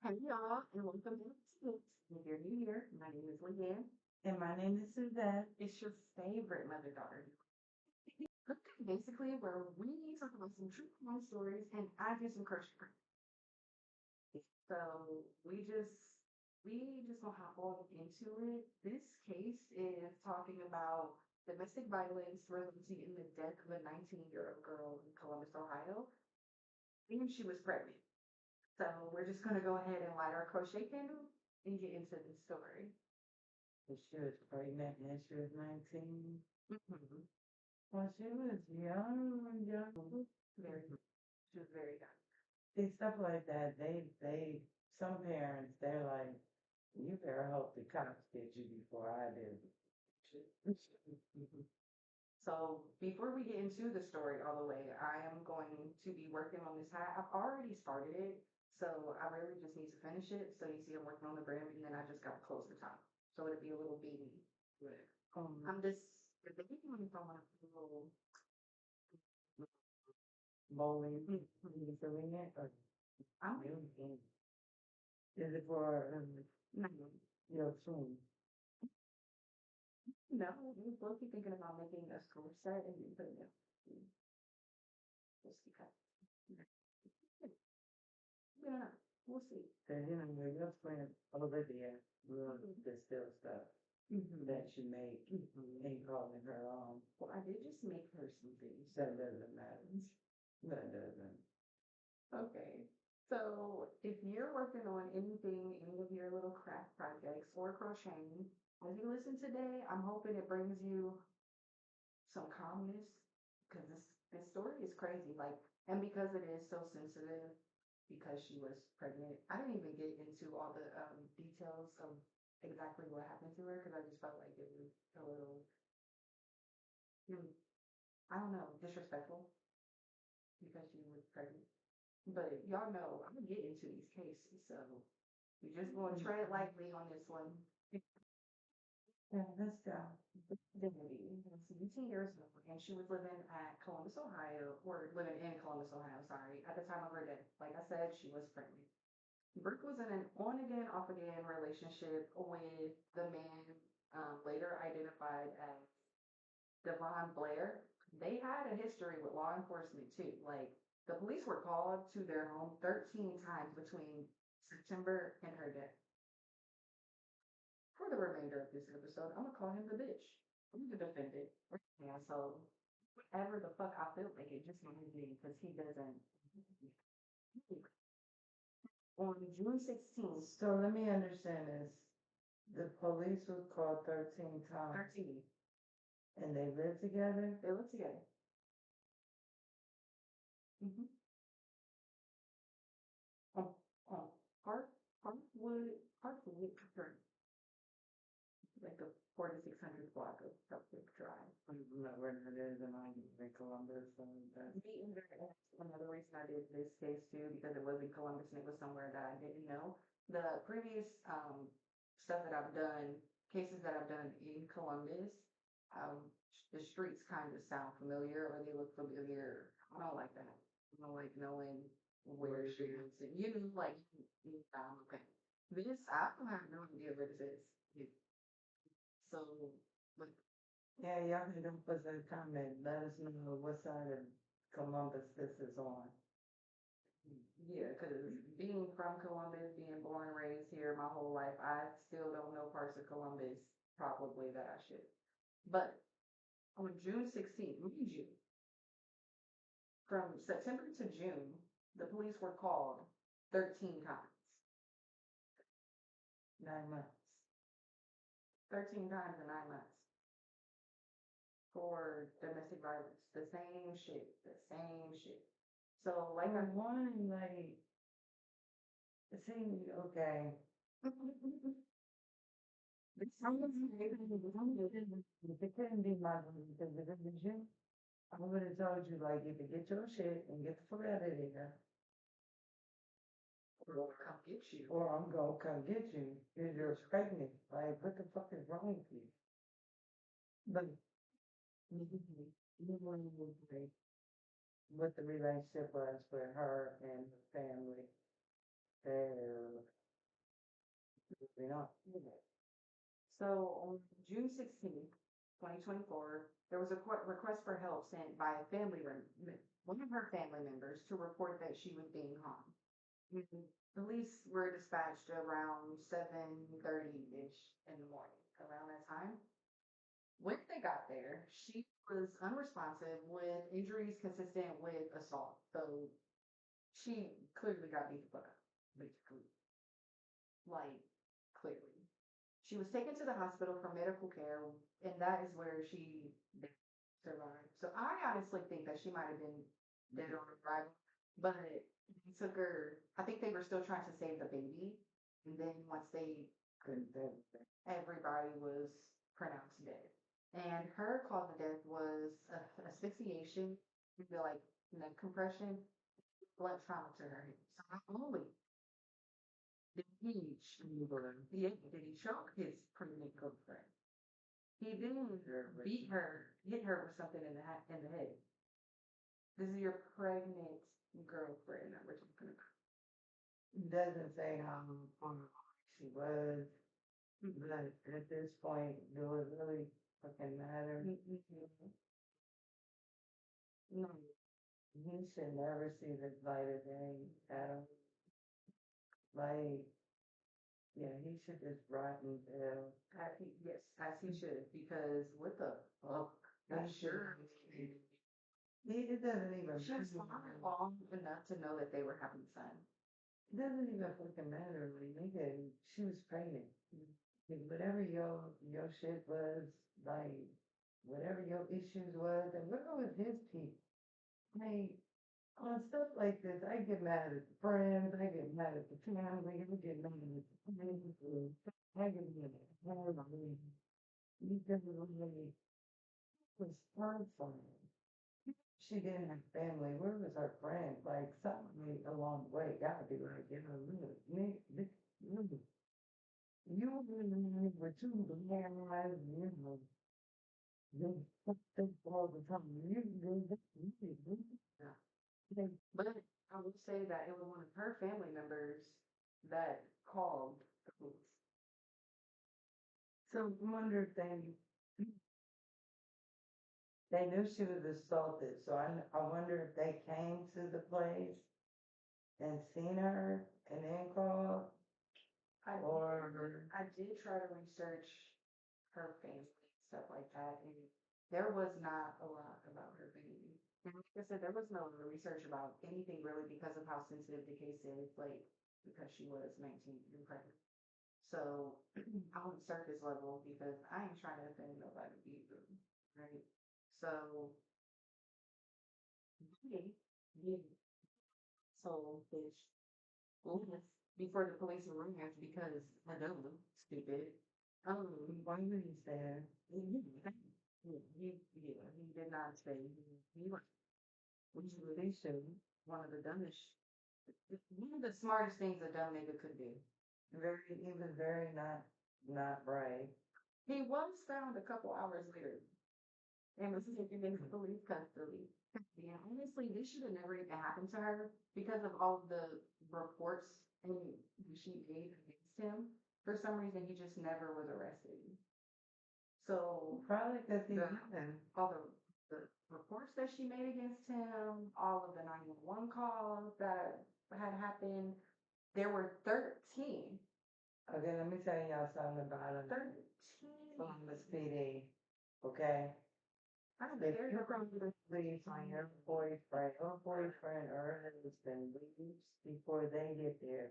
Hey y'all, and welcome back to Snooks. If you're new here, my name is Leanne. And my name is Suzette. It's your favorite mother-daughter. Basically, where we talk about some true crime stories and I do some crochet. So we just gonna hop on into it. This case is talking about domestic violence resulting in the death of a 19-year-old girl in Columbus, Ohio, and she was pregnant. So we're just gonna go ahead and light our crochet candle and get into the story. She was pregnant and she was 19. Mm-hmm. Well, she was young. Very, she was very young. See, stuff like that, some parents, they're like, you better hope the cops get you before I do. Mhm. So before we get into the story all the way, I am going to be working on this hat. I've already started it, so I really just need to finish it. So you see I'm working on the brim and then I just got to close the top. So it'll be a little beady. I'm just debating on if I want to put a little Bowling, mm-hmm. you doing it? Or I'm is it for no, your twin? no, we're both thinking about making a score set and then putting it. We'll see. Yeah, we'll see. Cause your friend Olivia will distill stuff that you make and calling her on. Well, I did just make her something. That doesn't matter. That doesn't. Okay. So if you're working on anything, any of your little craft projects or crocheting, as you listen today, I'm hoping it brings you some calmness because this story is crazy. Like, and because it is so sensitive, because she was pregnant, I didn't even get into all the details of exactly what happened to her because I just felt like it was a little, I don't know, disrespectful because she was pregnant. But y'all know I'm gonna get into these cases, so we just gonna tread lightly on this one. Yeah, let's go. Devinney was 17 years old, and she was living at Columbus, Ohio, or living in Columbus, Ohio, sorry, at the time of her death. Like I said, she was pregnant. Brooke was in an on again, off again relationship with the man later identified as Devon Blair. They had a history with law enforcement too. Like the police were called to their home 13 times between September and her death. For the remainder of this episode, I'm gonna call him the bitch. I'm the defendant. Yeah, so whatever the fuck I feel like it just reminds me because he doesn't. On June 16th, So let me understand this. The police was called 13 times 13, and they lived together? they lived together. Mm-hmm. On, on Parkwood, like the 4600 block of Parkwood Drive. I don't know where it is, and I'm in Columbus. That's Another reason I did this case too, because it was in Columbus and it was somewhere that I didn't know. The previous stuff that I've done, cases that I've done in Columbus, um, the streets kind of sound familiar or they look familiar. I don't like that. I don't like knowing where she is. And you know, like, okay. This, I don't have no idea where this is. So, like, yeah, y'all can help us in comment. Let us know what side of Columbus this is on. yeah, because being from Columbus, being born and raised here my whole life, I still don't know parts of Columbus probably that I should. But on June 16th, June, from September to June, the police were called 13 times. 9 months. 13 times in 9 months for domestic violence. The same shit. The same shit. So, like, For one, like, see, okay. This sounds If it couldn't be my division, I would have told you, like, either get your shit and get the fuck out of here, or come get you. or I'm gonna come get you because you're pregnant. Like, what the fuck is wrong with you? But what the relationship was with her and the family. You know, So on June 16th, 2024, there was a request for help sent by a one of her family members to report that she was being harmed. Police were dispatched around 7:30-ish in the morning, around that time. When they got there, she was unresponsive with injuries consistent with assault. So she clearly got beat the fuck up, basically. Like, clearly. She was taken to the hospital for medical care, and that is where she survived. So I honestly think that she might have been dead on arrival, but they took her. I think they were still trying to save the baby, and then once they couldn't tell. everybody was pronounced dead. And her cause of death was asphyxiation, like neck compression, blood trauma to her head. So not only did he choke his pregnant girlfriend, he then beat her, hit her with something in the head. This is your pregnant girlfriend that we're talking about. Doesn't say how she was, but at this point, do it really fucking matter? No. He should never see the light of day, Adam. Like, yeah, he should just rot in jail. Yes, as he should, because what the fuck? Not sure. It doesn't even She was long enough to know that they were having a son. It doesn't even fucking matter, like, nigga, she was pregnant. Like, whatever your shit was, like, whatever your issues was, and where was his peace? Like, on stuff like this, I get mad at the friends, I get mad at the family, I get mad at the friends, I get mad at the family. You just really was horrifying. She didn't have family. Where was her friends? Like, something along the way gotta be like, you know, look, you were too bad, you know, you fucked up all the time. You did that, you did that. But I would say that it was one of her family members that called the police. So I wonder if they knew she was assaulted. So I wonder if they came to the place and seen her and then called. I did try to research her family, stuff like that, and there was not a lot about her family. And like I said, there was no research about anything really because of how sensitive the case is, like because she was 19 and pregnant. So I went surface level because I ain't trying to offend nobody either, right? So they did so fish before the police arrived because I know, stupid. Um, Why was he there? he did not stay. He left, which is they should. One of the dumbest, one of the smartest things a dumb nigga could do. He was very not brave. He was found a couple hours later and was taken into police custody. Yeah, honestly, this should have never even happened to her because of all the reports and she made against him. For some reason, he just never was arrested. So Probably because he all the reports that she made against him, all of the 911 calls that had happened, there were 13. Okay, let me tell y'all something about him. 13. Columbus PD. Okay? If you come to the police on your boyfriend or her husband leaves before they get there,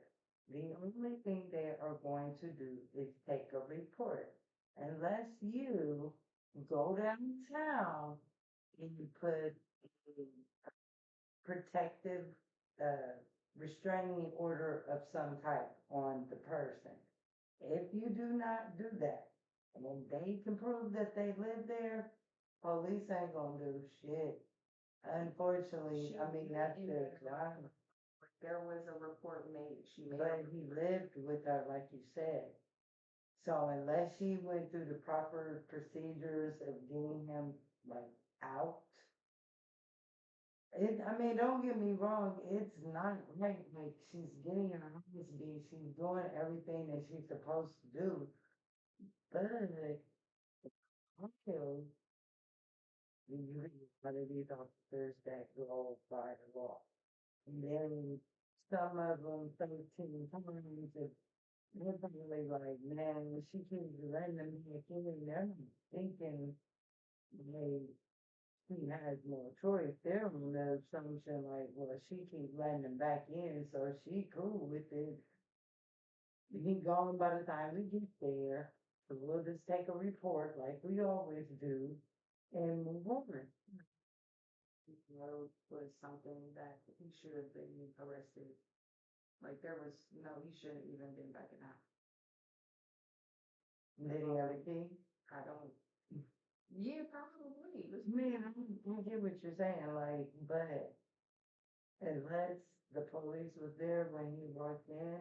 the only thing they are going to do is take a report. Unless you go downtown and you put a protective restraining order of some type on the person. If you do not do that, and they can prove that they live there, police ain't gonna do shit. Unfortunately, I mean, that's the crime. There was a report made. She made But he lived with her, like you said. So unless she went through the proper procedures of getting him, like, out, I mean, don't get me wrong, it's not right. Like, she's getting her eyes beat, she's doing everything that she's supposed to do. But I feel you have one of these officers that go by the law. And then some of them 13 times, and they're probably like, man, she keeps letting them back in, they're not thinking they she has more choice. They're on the assumption like, well, she keeps letting them back in, so she cool with it. He gone by the time we get there. So we'll just take a report like we always do and move on. Road was something that he should have been arrested. Like there was no, he shouldn't even been back in that. Did he have a key? I don't. Yeah, probably. Man, I get what you're saying, like, but unless the police was there when he walked in,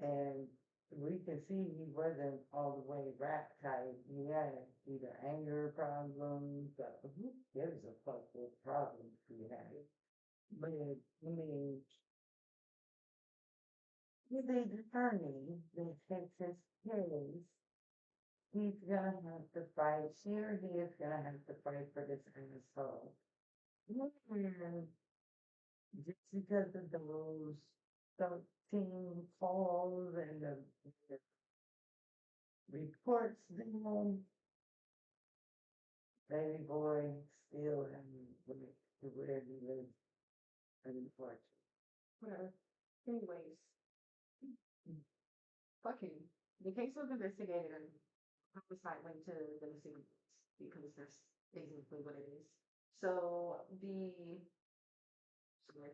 and we can see he wasn't all the way rap tight. He had either anger problems, but who gives a fuck what problems he had? But I mean, with a attorney that takes his case, he's gonna have to fight. Sure, he is gonna have to fight for this asshole. And just because of those 13 calls and the reports down, baby boy still hasn't went to where he lives, unfortunately. Whatever. Anyways, fucking. The case was investigated and homicide went to the missing because that's basically what it is. So the sorry,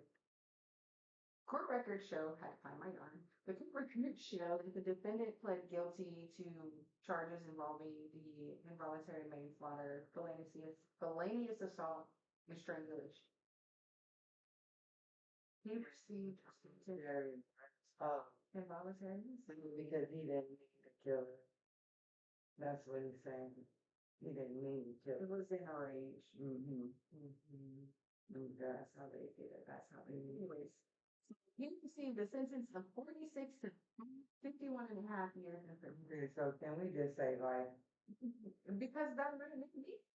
court records show, had to find my yarn. The court records show that the defendant pled guilty to charges involving the involuntary manslaughter, felonious assault, and strangulation. He received Very oh, involuntary because he didn't mean to kill her. That's what he's saying. He didn't mean to kill It her. was in a rage. Mm-hmm. Okay. That's how they did it. That's how they did it. Anyways, so he received a sentence of 46 to 51 and a half years in prison. Okay, so can we just say like Because that really makes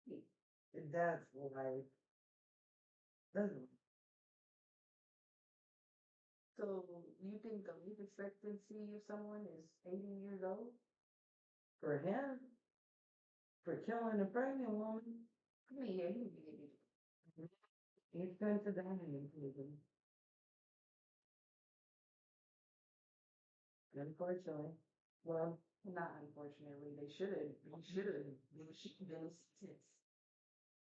me. that's like doesn't So you think the life expectancy of someone is 80 years old? for him for killing a pregnant woman? I mean, yeah, he would be. He's going to die in prison. Unfortunately. Well, Not unfortunately. They should have. They should have. They should have been sentenced.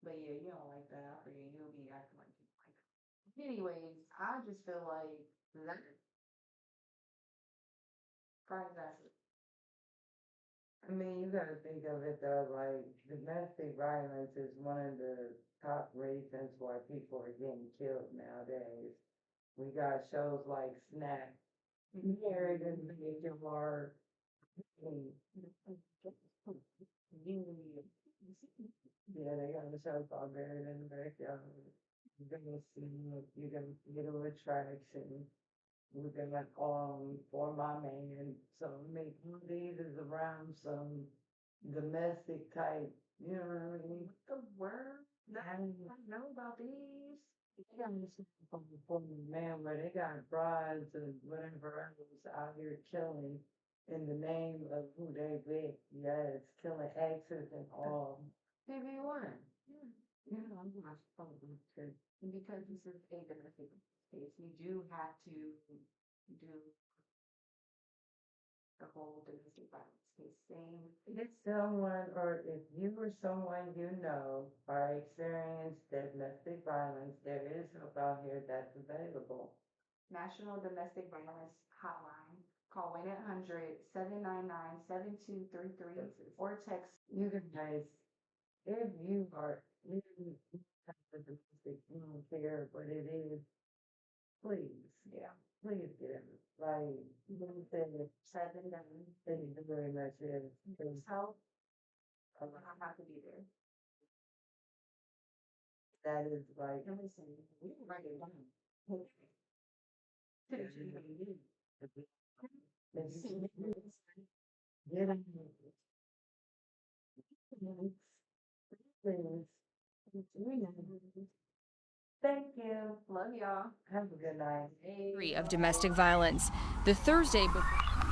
But yeah, you don't like that. I forget you'll be acting like you like. Anyways, I just feel like that probably that's it. I mean, you gotta think of it though, like domestic violence is one of the top reasons why people are getting killed nowadays. We got shows like Snap, Married and Major Mark. Yeah, they got a show called Buried in the Backyard. You're gonna see, you're gonna get a attraction. We're gonna for my man. So make these is around some domestic type, you know what I mean? What the word? I don't know about these. They got this for me, man, where they got brides and whatever else out here killing in the name of who they with. Yes, killing exes and all. TV1. Yeah. Yeah, I'm not probably too. And because this is a domestic case, we do have to do the whole domestic violence case thing. If someone or if you or someone you know are experienced domestic violence, there is help out here that's available. National Domestic Violence Hotline. Call 1-800-799-7233 or text. You guys, if you are in type of domestic, you don't care what it is, please, Yeah. please get it. Like, you know, Said and done. thank you very much. Help. I have to be there. that is like, And listen, we can write it down. To the GDP. get on Thank you. Love y'all. have a good night. Hey. Of domestic violence. The Thursday before